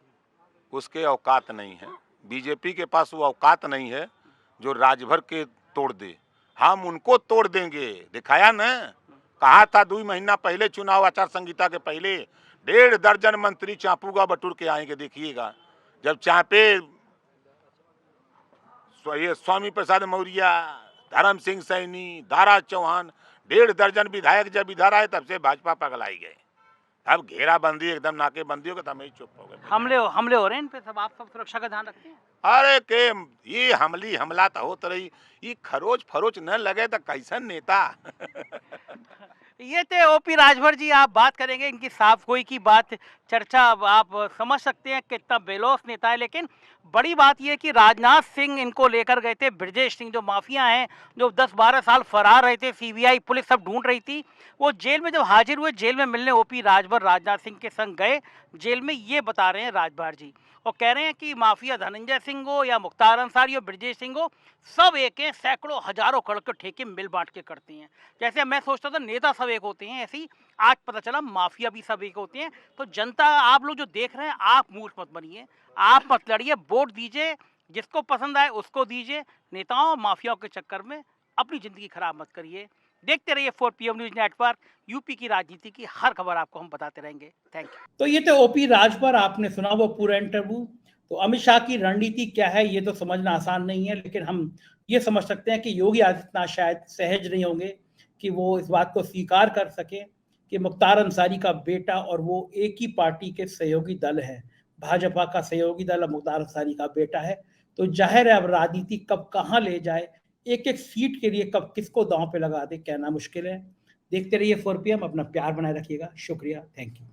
उसके औकात नहीं है, बीजेपी के पास वो औकात नहीं है जो राजभर के तोड़ दे। हम उनको तोड़ देंगे, दिखाया ना। कहा था 2 महीना पहले, चुनाव आचार संहिता के पहले, 1.5 दर्जन मंत्री चापूगा बटूर के आएंगे, देखिएगा। जब चापे ये स्वामी प्रसाद मौर्य, धर्म सिंह सैनी, दारा चौहान, 1.5 दर्जन विधायक जब इधर आए, तब से भाजपा पगलाई गए। अब घेराबंदी, एकदम नाकेबंदी हो गई, तो हम ही चुप हो गए। हमले हो रहे हैं इन पे सब, आप सब सुरक्षा का ध्यान रखते हैं? अरे के ये हमला तो होत रही, ये खरोच फरोच न लगे तो कैसन नेता। ये थे ओपी राजभर जी। आप बात करेंगे इनकी साफ गोई की बात, चर्चा आप समझ सकते हैं कितना बेलौस नेता है। लेकिन बड़ी बात यह कि राजनाथ सिंह इनको लेकर गए थे, ब्रजेश सिंह जो माफिया हैं, जो 10-12 साल फरार रहे थे, सीबीआई पुलिस सब ढूंढ रही थी, वो जेल में जब हाजिर हुए, जेल में मिलने ओपी राजभर राजनाथ सिंह के संग गए जेल में। ये बता रहे हैं राजभर जी, और कह रहे हैं कि माफिया धनंजय सिंह हो या मुख्तार अंसारी हो, ब्रजेश सिंह हो, सब एक हैं, सैकड़ों हजारों करोड़ के ठेके मिल बांट के करते हैं। जैसे मैं सोचता था नेता सब एक होते हैं, ऐसे ही आज पता चला माफिया भी सब एक होते हैं। तो जनता, आप लोग जो देख रहे हैं, आप मूर्ख मत बनिए, आप मत लड़िए, वोट दीजिए, जिसको पसंद आए उसको दीजिए। नेताओं माफियाओं के चक्कर में अपनी जिंदगी खराब मत करिए। देखते रहिए 4PM न्यूज नेटवर्क। यूपी की राजनीति की हर खबर आपको हम बताते रहेंगे। Thank you. तो ये तो ओपी राजभर, आपने सुना वो पूरा इंटरव्यू। तो अमित शाह की रणनीति क्या है ये तो समझना आसान नहीं है, लेकिन हम ये समझ सकते हैं कि योगी आदित्यनाथ शायद सहज नहीं होंगे कि वो इस बात को स्वीकार कर सके कि मुख्तार अंसारी का बेटा और वो एक ही पार्टी के सहयोगी दल है। भाजपा का सहयोगी दल मुख्तार अंसारी का बेटा है। तो जाहिर है अब राजनीति कब कहाँ ले जाए, एक एक सीट के लिए कब किसको दांव पे लगा दे, कहना मुश्किल है। देखते रहिए 4 PM, अपना प्यार बनाए रखिएगा। शुक्रिया, थैंक यू।